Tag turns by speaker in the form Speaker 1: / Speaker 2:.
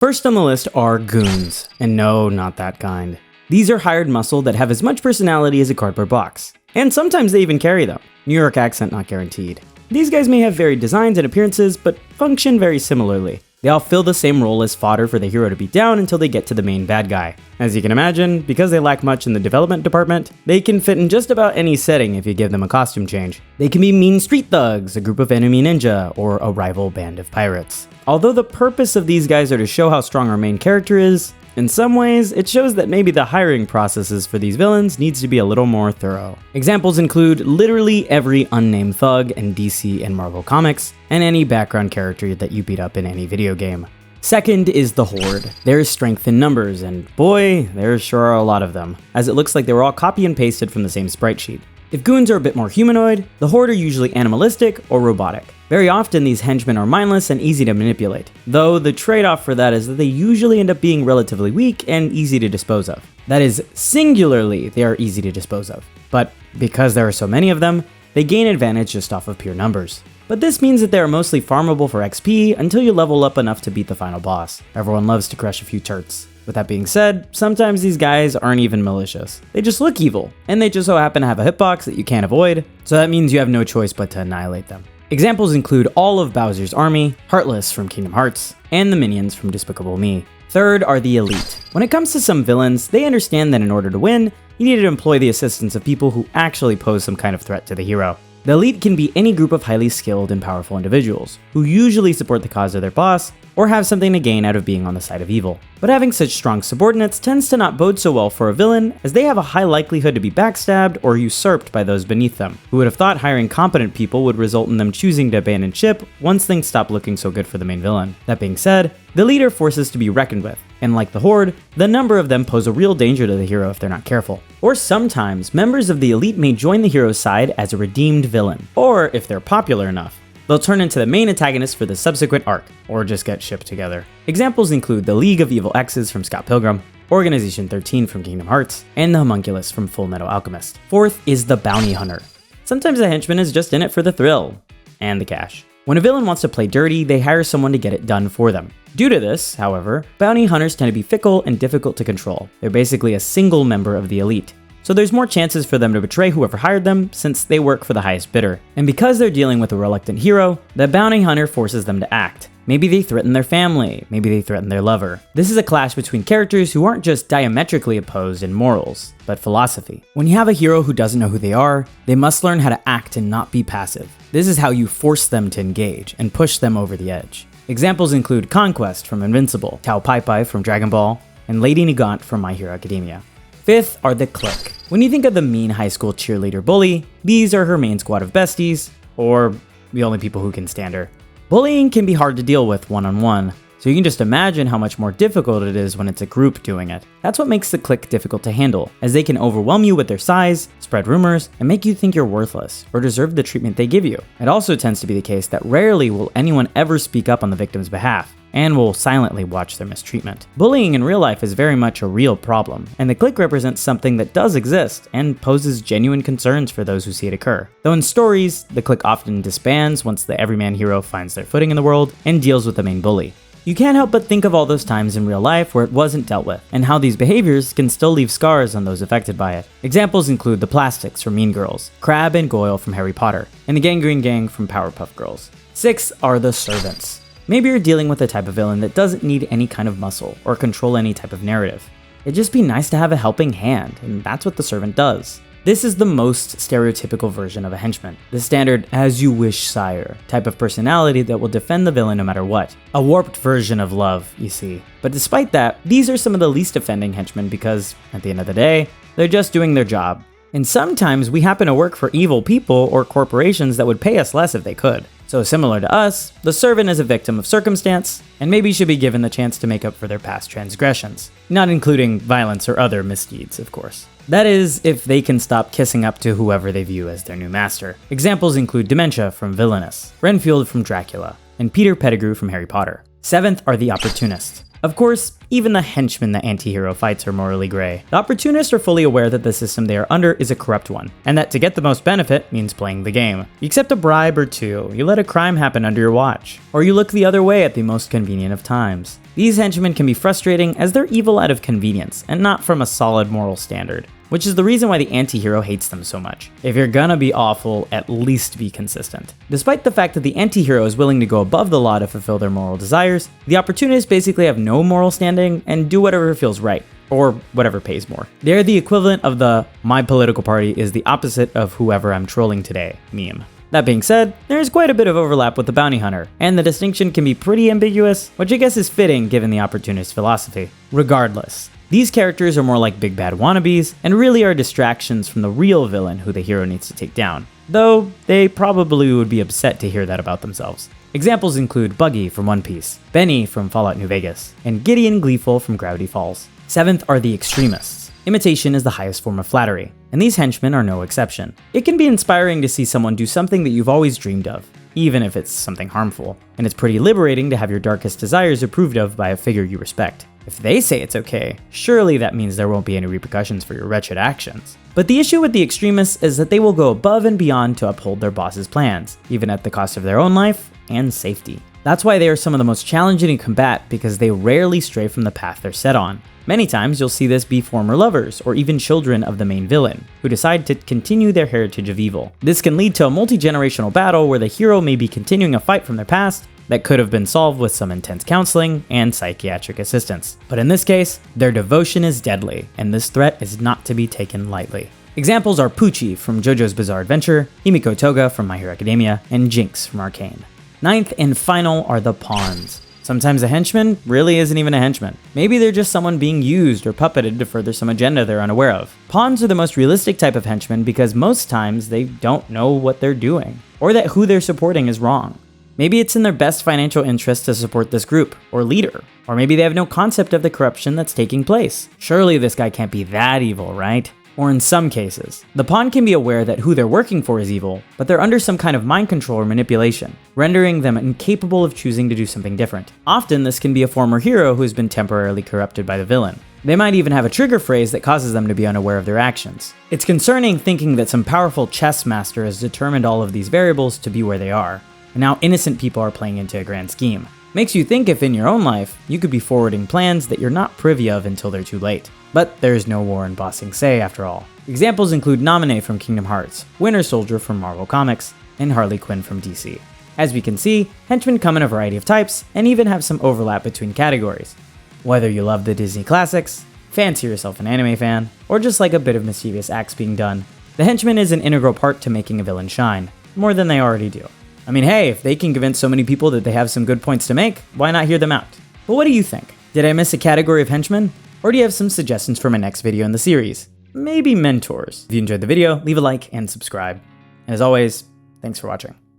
Speaker 1: First on the list are Goons, and no, not that kind. These are hired muscle that have as much personality as a cardboard box. And sometimes they even carry them. New York accent not guaranteed. These guys may have varied designs and appearances, but function very similarly. They all fill the same role as fodder for the hero to beat down until they get to the main bad guy. As you can imagine, because they lack much in the development department, they can fit in just about any setting if you give them a costume change. They can be mean street thugs, a group of enemy ninja, or a rival band of pirates. Although the purpose of these guys are to show how strong our main character is, in some ways, it shows that maybe the hiring processes for these villains needs to be a little more thorough. Examples include literally every unnamed thug in DC and Marvel comics, and any background character that you beat up in any video game. Second is the Horde. There is strength in numbers, and boy, there sure are a lot of them, as it looks like they were all copy and pasted from the same sprite sheet. If Goons are a bit more humanoid, the Horde are usually animalistic or robotic. Very often these henchmen are mindless and easy to manipulate, though the trade-off for that is that they usually end up being relatively weak and easy to dispose of. That is, singularly, they are easy to dispose of. But because there are so many of them, they gain advantage just off of pure numbers. But this means that they are mostly farmable for XP until you level up enough to beat the final boss. Everyone loves to crush a few turts. With that being said, sometimes these guys aren't even malicious. They just look evil, and they just so happen to have a hitbox that you can't avoid, so that means you have no choice but to annihilate them. Examples include all of Bowser's army, Heartless from Kingdom Hearts, and the minions from Despicable Me. Third are the elite. When it comes to some villains, they understand that in order to win, you need to employ the assistance of people who actually pose some kind of threat to the hero. The elite can be any group of highly skilled and powerful individuals, who usually support the cause of their boss, or have something to gain out of being on the side of evil. But having such strong subordinates tends to not bode so well for a villain, as they have a high likelihood to be backstabbed or usurped by those beneath them. Who would have thought hiring competent people would result in them choosing to abandon ship once things stop looking so good for the main villain? That being said, the elite are forces to be reckoned with, and like the Horde, the number of them pose a real danger to the hero if they're not careful. Or sometimes, members of the elite may join the hero's side as a redeemed villain, or if they're popular enough, they'll turn into the main antagonist for the subsequent arc, or just get shipped together. Examples include the League of Evil X's from Scott Pilgrim, Organization 13 from Kingdom Hearts, and the Homunculus from Full Metal Alchemist. Fourth is the Bounty Hunter. Sometimes a henchman is just in it for the thrill, and the cash. When a villain wants to play dirty, they hire someone to get it done for them. Due to this, however, bounty hunters tend to be fickle and difficult to control. They're basically a single member of the elite. So there's more chances for them to betray whoever hired them, since they work for the highest bidder. And because they're dealing with a reluctant hero, the bounty hunter forces them to act. Maybe they threaten their family, maybe they threaten their lover. This is a clash between characters who aren't just diametrically opposed in morals, but philosophy. When you have a hero who doesn't know who they are, they must learn how to act and not be passive. This is how you force them to engage and push them over the edge. Examples include Conquest from Invincible, Tao Pai Pai from Dragon Ball, and Lady Nagant from My Hero Academia. Fifth are the clique. When you think of the mean high school cheerleader bully, these are her main squad of besties, or the only people who can stand her. Bullying can be hard to deal with one-on-one, so you can just imagine how much more difficult it is when it's a group doing it. That's what makes the clique difficult to handle, as they can overwhelm you with their size, spread rumors, and make you think you're worthless, or deserve the treatment they give you. It also tends to be the case that rarely will anyone ever speak up on the victim's behalf, and will silently watch their mistreatment. Bullying in real life is very much a real problem, and the clique represents something that does exist and poses genuine concerns for those who see it occur. Though in stories, the clique often disbands once the everyman hero finds their footing in the world and deals with the main bully. You can't help but think of all those times in real life where it wasn't dealt with, and how these behaviors can still leave scars on those affected by it. Examples include the Plastics from Mean Girls, Crab and Goyle from Harry Potter, and the Gangrene Gang from Powerpuff Girls. 6 are the Servants. Maybe you're dealing with a type of villain that doesn't need any kind of muscle or control any type of narrative. It'd just be nice to have a helping hand, and that's what the servant does. This is the most stereotypical version of a henchman, the standard as you wish sire type of personality that will defend the villain no matter what. A warped version of love, you see. But despite that, these are some of the least offending henchmen because, at the end of the day, they're just doing their job. And sometimes we happen to work for evil people or corporations that would pay us less if they could. So similar to us, the servant is a victim of circumstance, and maybe should be given the chance to make up for their past transgressions. Not including violence or other misdeeds, of course. That is, if they can stop kissing up to whoever they view as their new master. Examples include Demencia from Villainous, Renfield from Dracula, and Peter Pettigrew from Harry Potter. 7th are the Opportunists. Of course, even the henchmen the anti-hero fights are morally gray. The Opportunists are fully aware that the system they are under is a corrupt one, and that to get the most benefit means playing the game. You accept a bribe or two, you let a crime happen under your watch, or you look the other way at the most convenient of times. These henchmen can be frustrating as they're evil out of convenience, and not from a solid moral standard, which is the reason why the anti-hero hates them so much. If you're gonna be awful, at least be consistent. Despite the fact that the anti-hero is willing to go above the law to fulfill their moral desires, the Opportunists basically have no moral standing and do whatever feels right, or whatever pays more. They're the equivalent of the "my political party is the opposite of whoever I'm trolling today" meme. That being said, there is quite a bit of overlap with the bounty hunter, and the distinction can be pretty ambiguous, which I guess is fitting given the Opportunist philosophy. Regardless, these characters are more like big bad wannabes, and really are distractions from the real villain who the hero needs to take down, though they probably would be upset to hear that about themselves. Examples include Buggy from One Piece, Benny from Fallout New Vegas, and Gideon Gleeful from Gravity Falls. Seventh are the Extremists. Imitation is the highest form of flattery, and these henchmen are no exception. It can be inspiring to see someone do something that you've always dreamed of, even if it's something harmful, and it's pretty liberating to have your darkest desires approved of by a figure you respect. If they say it's okay, surely that means there won't be any repercussions for your wretched actions. But the issue with the Extremists is that they will go above and beyond to uphold their boss's plans, even at the cost of their own life and safety. That's why they are some of the most challenging to combat, because they rarely stray from the path they're set on. Many times you'll see this be former lovers or even children of the main villain, who decide to continue their heritage of evil. This can lead to a multi-generational battle where the hero may be continuing a fight from their past that could have been solved with some intense counseling and psychiatric assistance. But in this case, their devotion is deadly, and this threat is not to be taken lightly. Examples are Poochie from Jojo's Bizarre Adventure, Himiko Toga from My Hero Academia, and Jinx from Arcane. Ninth and final are the pawns. Sometimes a henchman really isn't even a henchman. Maybe they're just someone being used or puppeted to further some agenda they're unaware of. Pawns are the most realistic type of henchman because most times they don't know what they're doing, or that who they're supporting is wrong. Maybe it's in their best financial interest to support this group, or leader, or maybe they have no concept of the corruption that's taking place. Surely this guy can't be that evil, right? Or in some cases, the pawn can be aware that who they're working for is evil, but they're under some kind of mind control or manipulation, rendering them incapable of choosing to do something different. Often this can be a former hero who has been temporarily corrupted by the villain. They might even have a trigger phrase that causes them to be unaware of their actions. It's concerning thinking that some powerful chess master has determined all of these variables to be where they are, and now innocent people are playing into a grand scheme. Makes you think if in your own life, you could be forwarding plans that you're not privy of until they're too late. But there's no war in Ba Sing Se after all. Examples include Naminé from Kingdom Hearts, Winter Soldier from Marvel Comics, and Harley Quinn from DC. As we can see, henchmen come in a variety of types, and even have some overlap between categories. Whether you love the Disney classics, fancy yourself an anime fan, or just like a bit of mischievous acts being done, the henchman is an integral part to making a villain shine, more than they already do. I mean, hey, if they can convince so many people that they have some good points to make, why not hear them out? But what do you think? Did I miss a category of henchmen? Or do you have some suggestions for my next video in the series? Maybe mentors. If you enjoyed the video, leave a like and subscribe. And as always, thanks for watching.